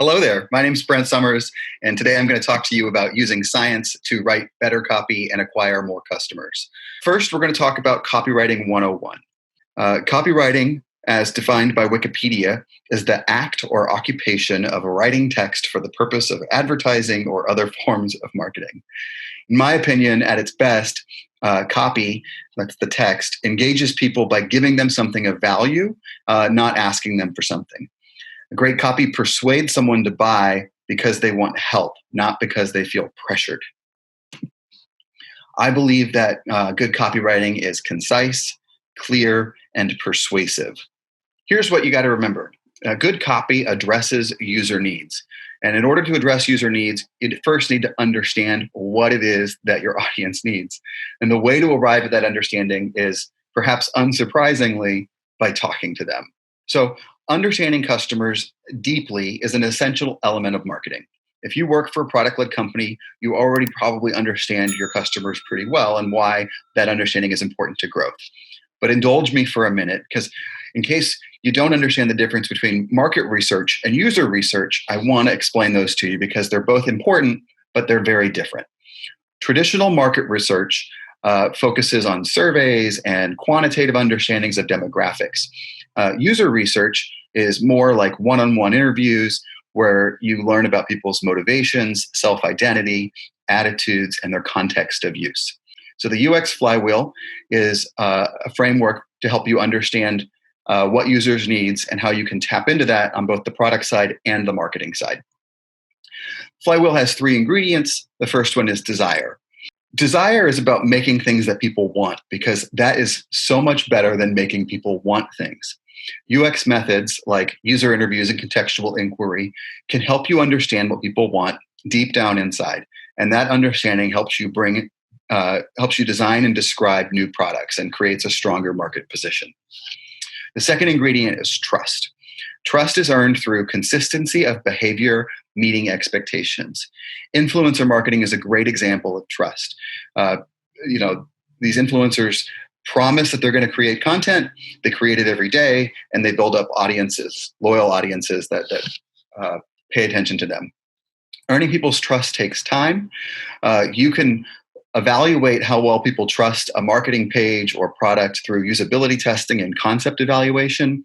Hello there. My name's Brent Summers, and today I'm going to talk to you about using science to write better copy and acquire more customers. First, we're going to talk about Copywriting 101. Copywriting, as defined by Wikipedia, is the act or occupation of writing text for the purpose of advertising or other forms of marketing. In my opinion, at its best, copy, that's the text, engages people by giving them something of value, not asking them for something. A great copy persuades someone to buy because they want help, not because they feel pressured. I believe that good copywriting is concise, clear, and persuasive. Here's what you got to remember. Good copy addresses user needs. And in order to address user needs, you first need to understand what it is that your audience needs. And the way to arrive at that understanding is, perhaps unsurprisingly, by talking to them. So understanding customers deeply is an essential element of marketing. If you work for a product-led company, you already probably understand your customers pretty well and why that understanding is important to growth. But indulge me for a minute, because in case you don't understand the difference between market research and user research, I want to explain those to you because they're both important, but they're very different. Traditional market research focuses on surveys and quantitative understandings of demographics. User research is more like one-on-one interviews where you learn about people's motivations, self-identity, attitudes, and their context of use. So the UX flywheel is a framework to help you understand what users needs and how you can tap into that on both the product side and the marketing side. Flywheel has 3 ingredients. The first one is desire. Desire is about making things that people want, because that is so much better than making people want things. UX methods like user interviews and contextual inquiry can help you understand what people want deep down inside. And that understanding helps you design and describe new products and creates a stronger market position. The second ingredient is trust. Trust is earned through consistency of behavior meeting expectations. Influencer marketing is a great example of trust. These influencers promise that they're going to create content, they create it every day, and they build up audiences, loyal audiences that pay attention to them. Earning people's trust takes time. You can evaluate how well people trust a marketing page or product through usability testing and concept evaluation.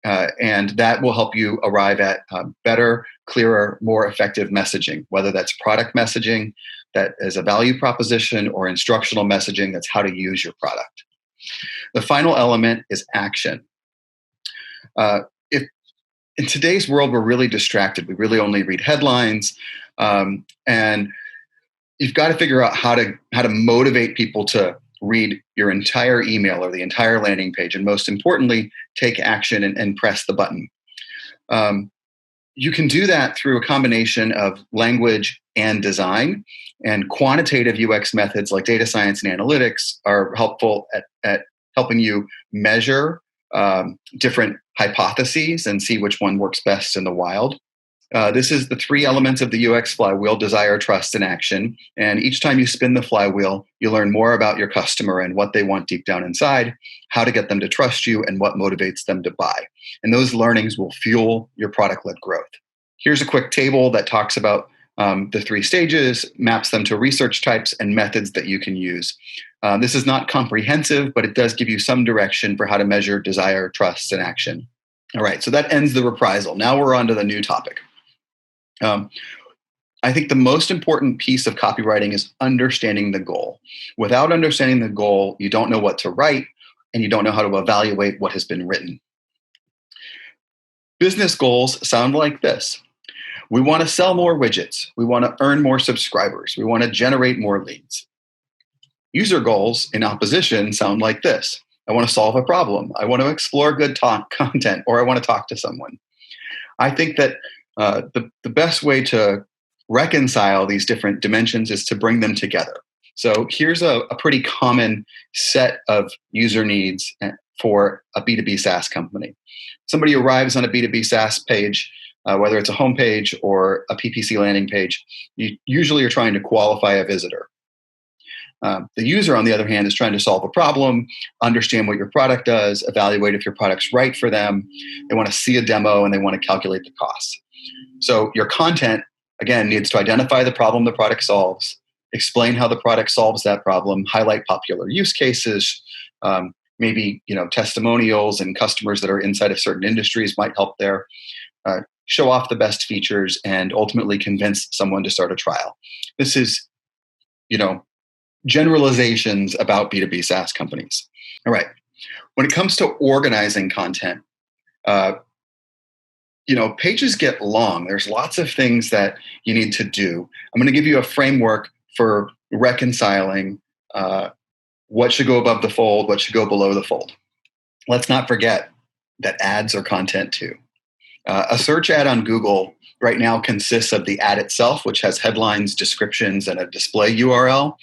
And that will help you arrive at better, clearer, more effective messaging, whether that's product messaging that is a value proposition or instructional messaging that's how to use your product. The final element is action. If in today's world, we're really distracted. We really only read headlines, and you've got to figure out how to motivate people to read your entire email or the entire landing page, and most importantly, take action and press the button. You can do that through a combination of language and design, and quantitative UX methods like data science and analytics are helpful at helping you measure different hypotheses and see which one works best in the wild. This is the 3 elements of the UX flywheel: desire, trust, and action. And each time you spin the flywheel, you learn more about your customer and what they want deep down inside, how to get them to trust you, and what motivates them to buy. And those learnings will fuel your product-led growth. Here's a quick table that talks about the 3 stages, maps them to research types and methods that you can use. This is not comprehensive, but it does give you some direction for how to measure desire, trust, and action. All right, so that ends the reprisal. Now we're on to the new topic. I think the most important piece of copywriting is understanding the goal. Without understanding the goal, you don't know what to write, and you don't know how to evaluate what has been written. Business goals sound like this. We want to sell more widgets. We want to earn more subscribers. We want to generate more leads. User goals, in opposition, sound like this. I want to solve a problem. I want to explore good content, or I want to talk to someone. I think that the best way to reconcile these different dimensions is to bring them together. So here's a pretty common set of user needs for a B2B SaaS company. Somebody arrives on a B2B SaaS page, whether it's a homepage or a PPC landing page, you usually are trying to qualify a visitor. The user, on the other hand, is trying to solve a problem, understand what your product does, evaluate if your product's right for them. They want to see a demo and they want to calculate the costs. So your content, again, needs to identify the problem the product solves, explain how the product solves that problem, highlight popular use cases, maybe testimonials and customers that are inside of certain industries might help there. Show off the best features and ultimately convince someone to start a trial. This is, generalizations about B2B SaaS companies. All right. When it comes to organizing content, pages get long. There's lots of things that you need to do. I'm going to give you a framework for reconciling what should go above the fold, what should go below the fold. Let's not forget that ads are content too. A search ad on Google right now consists of the ad itself, which has headlines, descriptions, and a display URL.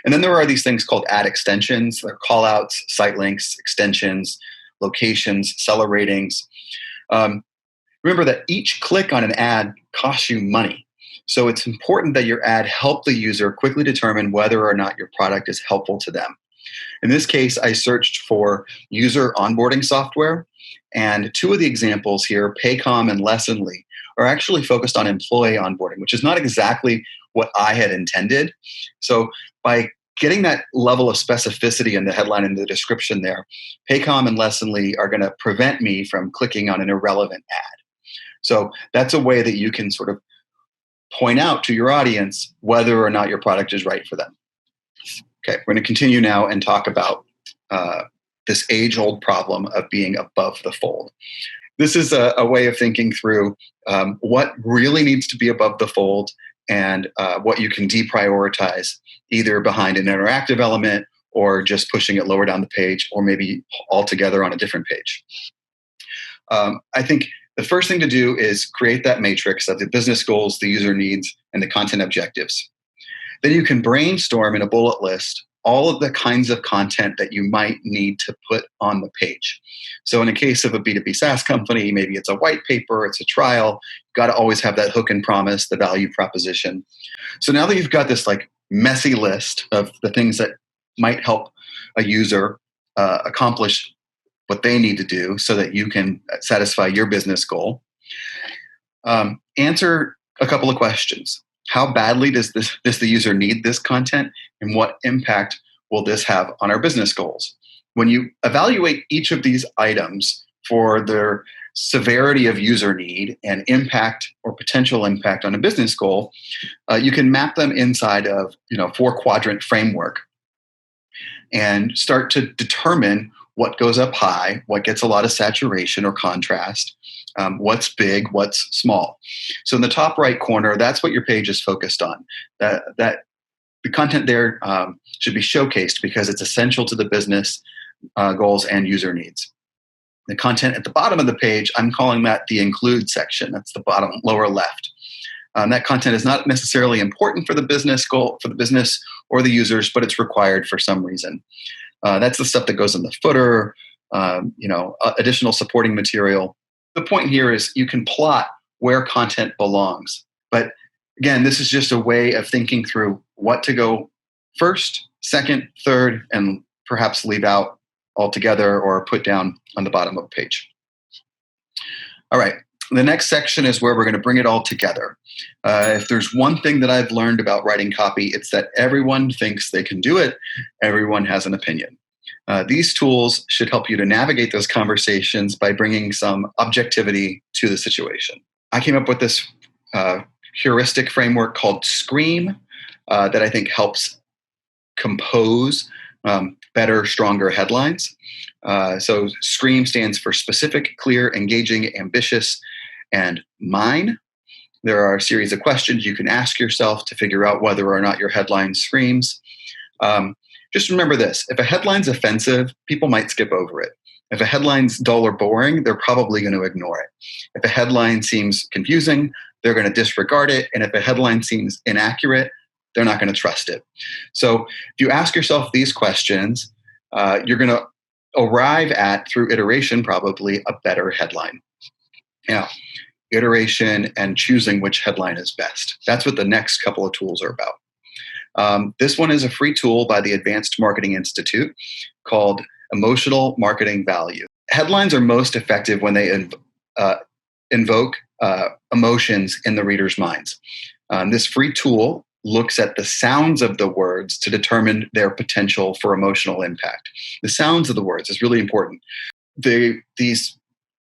And then there are these things called ad extensions. They're callouts, site links, extensions, locations, seller ratings. Remember that each click on an ad costs you money. So it's important that your ad help the user quickly determine whether or not your product is helpful to them. In this case, I searched for user onboarding software, and two of the examples here, Paycom and Lessonly, are actually focused on employee onboarding, which is not exactly what I had intended. So by getting that level of specificity in the headline and the description there, Paycom and Lessonly are going to prevent me from clicking on an irrelevant ad. So that's a way that you can sort of point out to your audience whether or not your product is right for them. Okay, we're going to continue now and talk about this age-old problem of being above the fold. This is a way of thinking through what really needs to be above the fold and what you can deprioritize, either behind an interactive element or just pushing it lower down the page, or maybe altogether on a different page. I think the first thing to do is create that matrix of the business goals, the user needs, and the content objectives. Then you can brainstorm in a bullet list all of the kinds of content that you might need to put on the page. So in the case of a B2B SaaS company, maybe it's a white paper, it's a trial. You've got to always have that hook and promise, the value proposition. So now that you've got this messy list of the things that might help a user accomplish what they need to do so that you can satisfy your business goal, answer a couple of questions. How badly does the user need this content, and what impact will this have on our business goals? When you evaluate each of these items for their severity of user need and impact or potential impact on a business goal, you can map them inside of 4-quadrant framework and start to determine what goes up high, what gets a lot of saturation or contrast, what's big, what's small. So in the top right corner, that's what your page is focused on. That the content there should be showcased because it's essential to the business goals and user needs. The content at the bottom of the page, I'm calling that the include section. That's the bottom lower left. That content is not necessarily important for the business goal, for the business or the users, but it's required for some reason. That's the stuff that goes in the footer, additional supporting material. The point here is you can plot where content belongs. But again, this is just a way of thinking through what to go first, second, third, and perhaps leave out altogether or put down on the bottom of the page. All right. The next section is where we're going to bring it all together. If there's one thing that I've learned about writing copy, it's that everyone thinks they can do it. Everyone has an opinion. These tools should help you to navigate those conversations by bringing some objectivity to the situation. I came up with this heuristic framework called SCREAM that I think helps compose better, stronger headlines. So SCREAM stands for specific, clear, engaging, ambitious, and mine. There are a series of questions you can ask yourself to figure out whether or not your headline screams. Just remember this: if a headline's offensive, people might skip over it. If a headline's dull or boring, they're probably going to ignore it. If a headline seems confusing, they're going to disregard it. And if a headline seems inaccurate, they're not going to trust it. So if you ask yourself these questions, you're going to arrive at, through iteration, probably a better headline. Now, iteration and choosing which headline is best. That's what the next couple of tools are about. This one is a free tool by the Advanced Marketing Institute called Emotional Marketing Value. Headlines are most effective when they invoke emotions in the reader's minds. This free tool looks at the sounds of the words to determine their potential for emotional impact. The sounds of the words is really important. These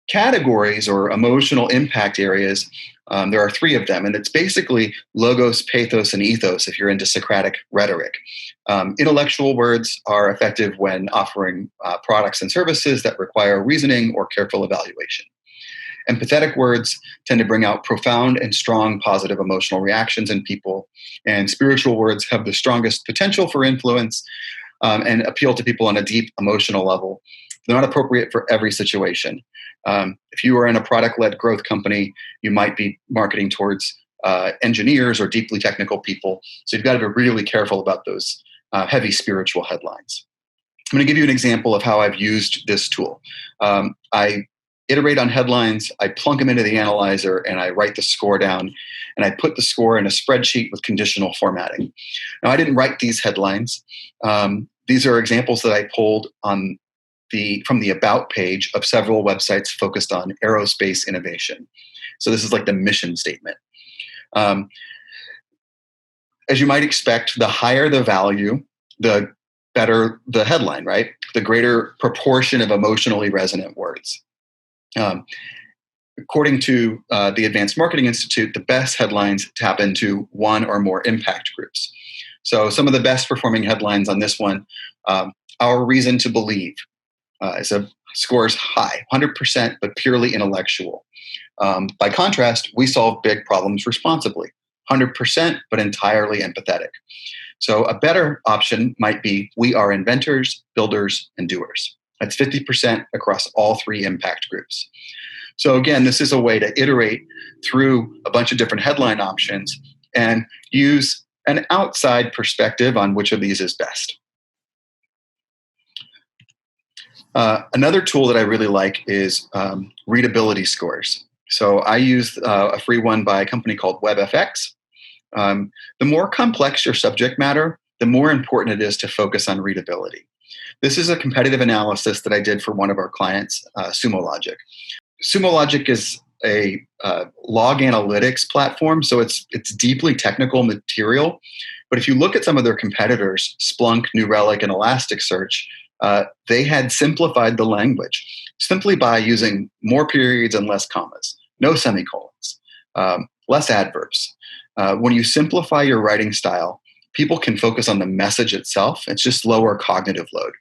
categories or emotional impact areas, there are 3 of them, and it's basically logos, pathos, and ethos if you're into Socratic rhetoric. Intellectual words are effective when offering products and services that require reasoning or careful evaluation. Empathetic words tend to bring out profound and strong positive emotional reactions in people, and spiritual words have the strongest potential for influence and appeal to people on a deep emotional level. They're not appropriate for every situation. If you are in a product-led growth company, you might be marketing towards engineers or deeply technical people. So you've got to be really careful about those heavy spiritual headlines. I'm going to give you an example of how I've used this tool. I iterate on headlines, I plunk them into the analyzer, and I write the score down, and I put the score in a spreadsheet with conditional formatting. Now, I didn't write these headlines. These are examples that I pulled from the About page of several websites focused on aerospace innovation. So this is like the mission statement. As you might expect, the higher the value, the better the headline, right? The greater proportion of emotionally resonant words. According to the Advanced Marketing Institute, the best headlines tap into 1 or more impact groups. So some of the best performing headlines on this one, Our Reason to Believe, scores high, 100%, but purely intellectual. By contrast, We Solve Big Problems Responsibly, 100%, but entirely empathetic. So a better option might be We Are Inventors, Builders, and Doers. That's 50% across all 3 impact groups. So again, this is a way to iterate through a bunch of different headline options and use an outside perspective on which of these is best. Another tool that I really like is readability scores. So I use a free one by a company called WebFX. The more complex your subject matter, the more important it is to focus on readability. This is a competitive analysis that I did for one of our clients, Sumo Logic. Sumo Logic is a log analytics platform, so it's deeply technical material. But if you look at some of their competitors, Splunk, New Relic, and Elasticsearch, they had simplified the language simply by using more periods and less commas, no semicolons, less adverbs. When you simplify your writing style, people can focus on the message itself. It's just lower cognitive load.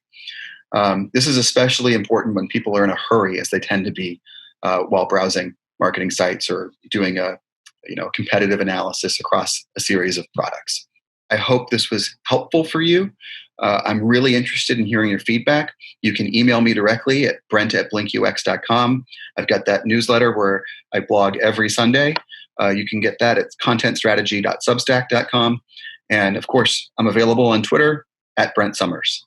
This is especially important when people are in a hurry, as they tend to be while browsing marketing sites or doing a competitive analysis across a series of products. I hope this was helpful for you. I'm really interested in hearing your feedback. You can email me directly at brent@blinkux.com. I've got that newsletter where I blog every Sunday. You can get that at contentstrategy.substack.com. And of course, I'm available on Twitter at Brent Summers.